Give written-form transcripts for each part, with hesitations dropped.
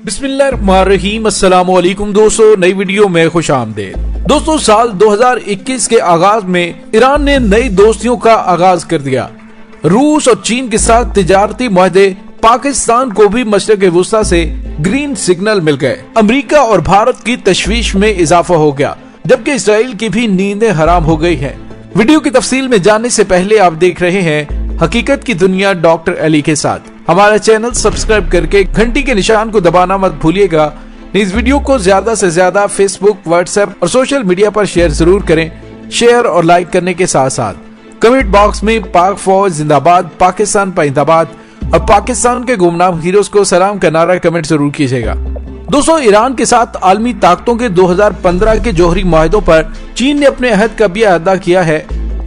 बिस्मिल्लाहिर्रहमानिर्रहीम। अस्सलाम वालेकुम दोस्तों, नई वीडियो में खुश आमदीद। दोस्तों, साल 2021 के आगाज में ईरान ने नई दोस्तियों का आगाज कर दिया। रूस और चीन के साथ तिजारती मुआहदे, पाकिस्तान को भी मशरक़ वुस्ता से ग्रीन सिग्नल मिल गए। अमेरिका और भारत की तशवीश में इजाफा हो गया, जबकि इसराइल की भी नींदें हराम हो गई हैं। वीडियो की तफसील में जानने से पहले आप देख रहे हैं हकीकत की दुनिया डॉक्टर अली के साथ। हमारा चैनल सब्सक्राइब करके घंटी के निशान को दबाना मत भूलिएगा। इस वीडियो को ज्यादा से ज्यादा फेसबुक, व्हाट्सएप और सोशल मीडिया पर शेयर जरूर करें। शेयर और लाइक करने के साथ साथ कमेंट बॉक्स में पाक फौज जिंदाबाद, पाकिस्तान पाइंदाबाद और पाकिस्तान के गुमनाम हीरोज को सलाम का नारा कमेंट जरूर कीजिएगा। दोस्तों, ईरान के साथ आलमी ताकतों के 2015 के जौहरी मुआहदों पर चीन ने अपने अहद का भी अदा किया है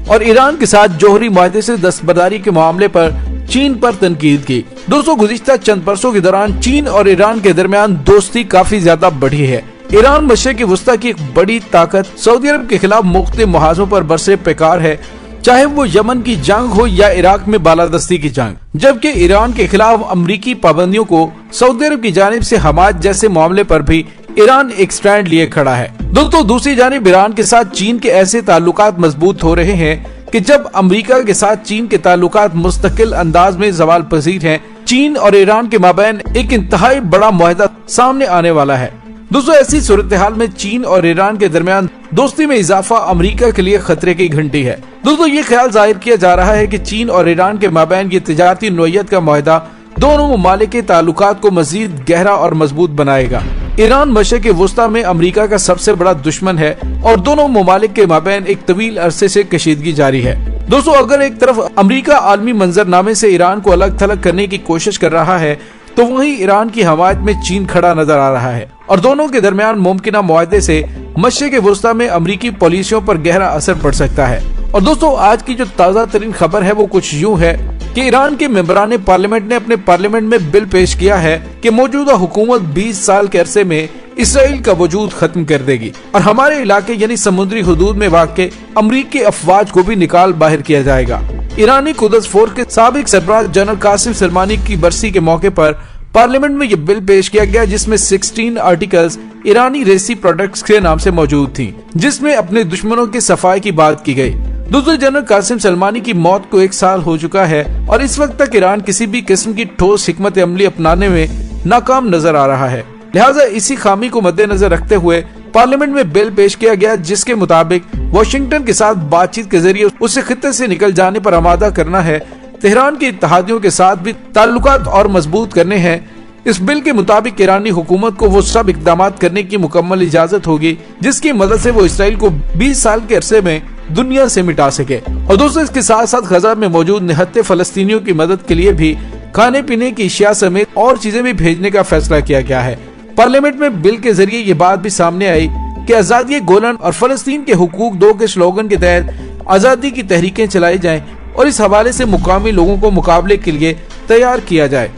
और ईरान के साथ जौहरी मुआहदे से दस्तबरदारी के मामले पर चीन पर तनकीद की। दोस्तों, गुज़िश्ता चंद बरसों के दौरान चीन और ईरान के दरमियान दोस्ती काफी ज्यादा बढ़ी है। ईरान मशरिक़ वुस्ता की एक बड़ी ताकत सऊदी अरब के खिलाफ मुख्तलिफ मुहाज़ों पर बरसे पैकार है, चाहे वो यमन की जंग हो या इराक में बालादस्ती की जंग। जबकि ईरान के खिलाफ अमरीकी पाबंदियों को सऊदी अरब की जानिब से हमायत जैसे मामले पर भी ईरान एक स्टैंड लिए खड़ा है। दोस्तों, दूसरी जानिब ईरान के साथ चीन के ऐसे ताल्लुकात मजबूत हो रहे हैं कि जब अमेरिका के साथ चीन के ताल्लुकात मुस्तकिल अंदाज में ज़वाल पजीर हैं, चीन और ईरान के माबैन एक इंतहाई बड़ा मुआहदा सामने आने वाला है। दोस्तों, ऐसी सूरत हाल में चीन और ईरान के दरमियान दोस्ती में इजाफा अमेरिका के लिए खतरे की घंटी है। दोस्तों, ये ख्याल जाहिर किया जा रहा है कि चीन और ईरान के माबैन ये तिजारती नोयत का मुआहदा दोनों ममालिक के ताल्लुकात को मजीद गहरा और मजबूत बनाएगा। ईरान मशरिक़ वुस्ता में अमेरिका का सबसे बड़ा दुश्मन है और दोनों ममालिक के माबैन एक तवील अरसे से कशीदगी जारी है। दोस्तों, अगर एक तरफ अमेरिका आलमी मंजरनामे से ईरान को अलग थलग करने की कोशिश कर रहा है, तो वहीं ईरान की हमायत में चीन खड़ा नजर आ रहा है और दोनों के दरमियान मुमकिना मुआहदे से मशरिक़ वुस्ता में अमेरिकी पॉलिसियों पर गहरा असर पड़ सकता है। और दोस्तों, आज की जो ताज़ा तरीन खबर है वो कुछ यूँ है कि ईरान के मेंबरान पार्लियामेंट ने अपने पार्लियामेंट में बिल पेश किया है कि मौजूदा हुकूमत 20 साल के अरसे में इसराइल का वजूद खत्म कर देगी और हमारे इलाके यानी समुद्री हुदूद में वाक़े अमरीकी अफवाज को भी निकाल बाहर किया जाएगा। ईरानी कुदस फोर्स के साबिक सरबराह जनरल कासिम सलमानी की बरसी के मौके पर पार्लियामेंट में ये बिल पेश किया गया, जिसमें 16 आर्टिकल्स ईरानी रेसी प्रोडक्ट्स के नाम से मौजूद थी, जिसमें अपने दुश्मनों की सफाई की बात की गई। दूसरे जनरल कासिम सलमानी की मौत को 1 साल हो चुका है और इस वक्त तक ईरान किसी भी किस्म की ठोस हिकमत अमली अपनाने में नाकाम नजर आ रहा है। लिहाजा इसी खामी को मद्देनजर रखते हुए पार्लियामेंट में बिल पेश किया गया, जिसके मुताबिक वाशिंगटन के साथ बातचीत के जरिए उसे खित्ते से निकल जाने पर आमादा करना है। तेहरान के इत्तेहादियों के साथ भी ताल्लुकात और मजबूत करने हैं। इस बिल के मुताबिक ईरानी हुकूमत को वो सब इकदाम करने की मुकम्मल इजाजत होगी जिसकी मदद से वो इसराइल को 20 साल के अरसे में दुनिया से मिटा सके। और दोस्तों, इसके साथ साथ गजा में मौजूद निहत्ते फलस्तीनियों की मदद के लिए भी खाने पीने की अशिया समेत और चीजें भी भेजने का फैसला किया गया है। पार्लियामेंट में बिल के जरिए ये बात भी सामने आई कि आजादी गोलन और फलस्तीन के हुकूक 2 के स्लोगन के तहत आजादी की तहरीकें चलाई जाएं और इस हवाले से मुकामी लोगों को मुकाबले के लिए तैयार किया जाए।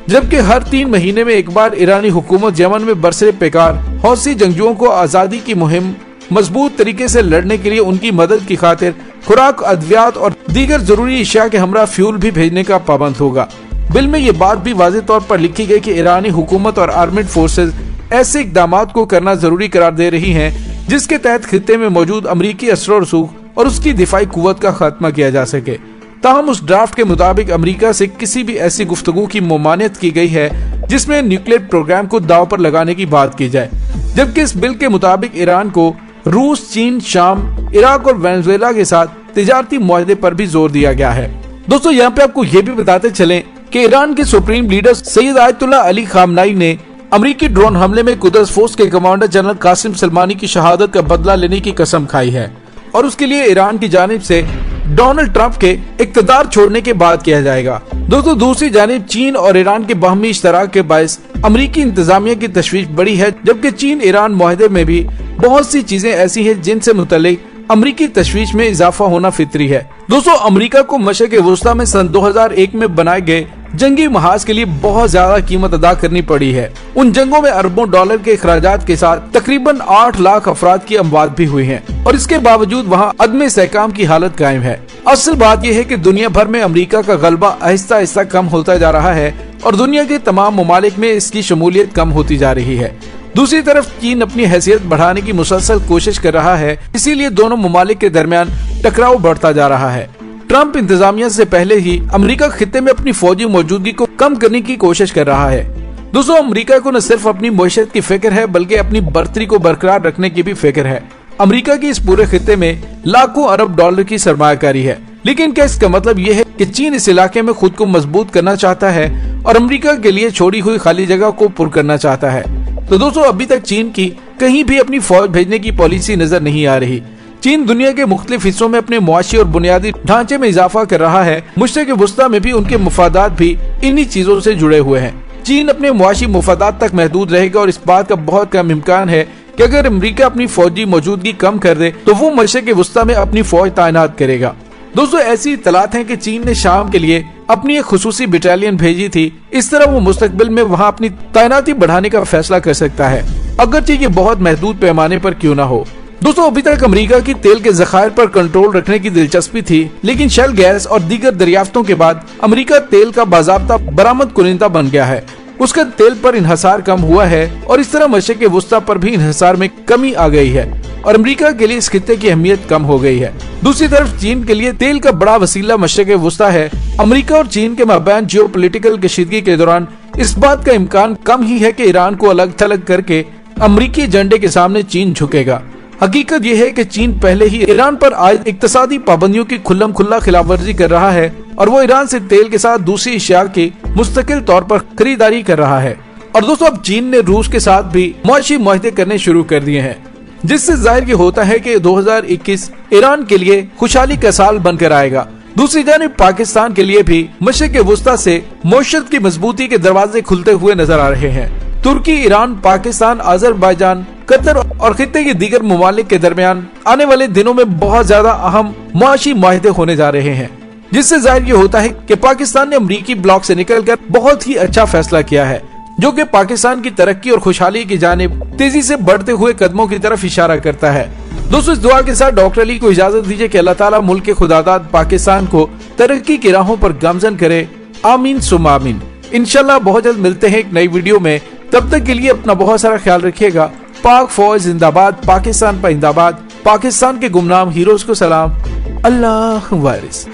जबकि हर 3 महीने में एक बार ईरानी हुकूमत यमन में बरसरे पैकार हौसी जंगजुओं को आजादी की मुहिम मजबूत तरीके से लड़ने के लिए उनकी मदद की खातिर खुराक, अद्वियात और दीगर जरूरी अशिया के हमरा फ्यूल भी भेजने का पाबंद होगा। बिल में ये बात भी वाज़ेह तौर पर लिखी गई कि ईरानी हुकूमत और आर्मेड फोर्सेज ऐसे इकदाम को करना जरूरी करार दे रही हैं जिसके तहत खित्ते में मौजूद अमरीकी असर रसूख और उसकी दिफाई कुव्वत का खात्मा किया जा सके। ताहम उस ड्राफ्ट के मुताबिक अमेरिका से किसी भी ऐसी गुफ्तगू की ममानियत की गई है जिसमें न्यूक्लियर प्रोग्राम को दाव पर लगाने की बात की जाए। जबकि इस बिल के मुताबिक ईरान को रूस, चीन, शाम, इराक और वेनेजुएला के साथ तिजारती मुआहदे पर भी जोर दिया गया है। दोस्तों, यहाँ पे आपको ये भी बताते चलें कि ईरान के supreme leader Syed Ayatollah Ali खामनाई ने अमेरिकी ड्रोन हमले में कुदस फोर्स के कमांडर जनरल कासिम सलमानी की शहादत का बदला लेने की कसम खाई है और उसके लिए ईरान की जानिब से डोनाल्ड ट्रंप के इक़्तिदार छोड़ने के बाद किया जाएगा। दोस्तों, दूसरी जानिब चीन और ईरान के बाहमी इश्तराक के बायस अमरीकी इंतजामिया की तशवीश बढ़ी है, जबकि चीन ईरान मुआहदे में भी बहुत सी चीजें ऐसी हैं जिनसे मुतल्लिक अमरीकी तशवीश में इजाफा होना फितरी है। दोस्तों, अमरीका को मशरिक़ वुस्ता में सन 2001 में बनाए गए जंगी महाज के लिए बहुत ज्यादा कीमत अदा करनी पड़ी है। उन जंगों में अरबों डॉलर के अखराजात के साथ तकरीबन 8 लाख अफराद की अमवात भी हुई है और इसके बावजूद वहाँ अदम इस्तेहकाम की हालत कायम है। असल बात यह है कि दुनिया भर में अमेरिका का गलबा आहिस्ता आहिस्ता कम होता जा रहा है اور دنیا کے تمام ممالک میں اس کی شمولیت کم ہوتی جا رہی ہے۔ دوسری طرف چین اپنی حیثیت بڑھانے کی مسلسل کوشش کر رہا ہے، اسی لیے دونوں ممالک کے درمیان ٹکراؤ بڑھتا جا رہا ہے۔ ٹرمپ انتظامیہ سے پہلے ہی امریکہ خطے میں اپنی فوجی موجودگی کو کم کرنے کی کوشش کر رہا ہے۔ دوستوں، امریکہ کو نہ صرف اپنی معیشت کی فکر ہے بلکہ اپنی برتری کو برقرار رکھنے کی بھی فکر ہے۔ امریکہ کی اس پورے خطے میں لاکھوں ارب ڈالر کی سرمایہ کاری ہے، لیکن کیا اس کا مطلب یہ ہے کہ چین اس علاقے میں خود کو مضبوط کرنا چاہتا ہے اور امریکہ کے لیے چھوڑی ہوئی خالی جگہ کو پر کرنا چاہتا ہے؟ تو دوستوں، ابھی تک چین کی کہیں بھی اپنی فوج بھیجنے کی پالیسی نظر نہیں آ رہی۔ چین دنیا کے مختلف حصوں میں اپنے معاشی اور بنیادی ڈھانچے میں اضافہ کر رہا ہے۔ مشرق وسطیٰ میں بھی ان کے مفادات بھی انہی چیزوں سے جڑے ہوئے ہیں۔ چین اپنے معاشی مفادات تک محدود رہے گا اور اس بات کا بہت کم امکان ہے کہ اگر امریکہ اپنی فوجی موجودگی کم کر دے تو وہ مشرق وسطیٰ میں اپنی فوج تعینات کرے گا۔ دوستوں، ایسی اطلاعات ہیں کہ چین نے شام کے لیے اپنی ایک خصوصی بٹالین بھیجی تھی۔ اس طرح وہ مستقبل میں وہاں اپنی تعیناتی بڑھانے کا فیصلہ کر سکتا ہے، اگرچہ یہ بہت محدود پیمانے پر کیوں نہ ہو۔ دوستوں، ابھی تک امریکہ کی تیل کے ذخائر پر کنٹرول رکھنے کی دلچسپی تھی، لیکن شیل گیس اور دیگر دریافتوں کے بعد امریکہ تیل کا باضابطہ برآمد کنندہ بن گیا ہے۔ اس کا تیل پر انحصار کم ہوا ہے اور اس طرح مشرق وسطیٰ پر بھی انحصار میں کمی آ گئی ہے اور امریکہ کے لیے اس خطے کی اہمیت کم ہو گئی ہے۔ دوسری طرف چین کے لیے تیل کا بڑا وسیلہ مشرق وسطیٰ ہے۔ امریکہ اور چین کے مابین جیو پولیٹیکل کشیدگی کے دوران اس بات کا امکان کم ہی ہے کہ ایران کو الگ تھلگ کر کے امریکی ایجنڈے کے سامنے چین جھکے گا۔ حقیقت یہ ہے کہ چین پہلے ہی ایران پر عائد اقتصادی پابندیوں کی کھلم کھلا خلاف ورزی کر رہا ہے اور وہ ایران سے تیل کے ساتھ دوسری اشیاء کی مستقل طور پر خریداری کر رہا ہے۔ اور دوستوں، اب چین نے روس کے ساتھ بھی معاشی معاہدے کرنے شروع کر دیے ہیں، جس سے ظاہر یہ ہوتا ہے کہ 2021 ایران کے لیے خوشحالی کا سال بن کر آئے گا۔ دوسری جانب پاکستان کے لیے بھی مشرق وسطیٰ سے معیشت کی مضبوطی کے دروازے کھلتے ہوئے نظر آ رہے ہیں۔ ترکی، ایران، پاکستان، آذربائیجان، قطر اور خطے کے دیگر ممالک کے درمیان آنے والے دنوں میں بہت زیادہ اہم معاشی معاہدے ہونے جا رہے ہیں، جس سے ظاہر یہ ہوتا ہے کہ پاکستان نے امریکی بلاک سے نکل کر بہت ہی اچھا فیصلہ کیا ہے، جو کہ پاکستان کی ترقی اور خوشحالی کی جانب تیزی سے بڑھتے ہوئے قدموں کی طرف اشارہ کرتا ہے۔ دوستوں، اس دعا کے ساتھ ڈاکٹر علی کو اجازت دیجیے کہ اللہ تعالیٰ ملک کے خداداد پاکستان کو ترقی کی راہوں پر گامزن کرے۔ آمین ثم آمین۔ انشاءاللہ بہت جلد ملتے ہیں ایک نئی ویڈیو میں، تب تک کے لیے اپنا بہت سارا خیال رکھیے گا۔ پاک فوج زندہ باد، پاکستان پائندہ باد، پاکستان کے گمنام ہیروز کو سلام، اللہ وارث۔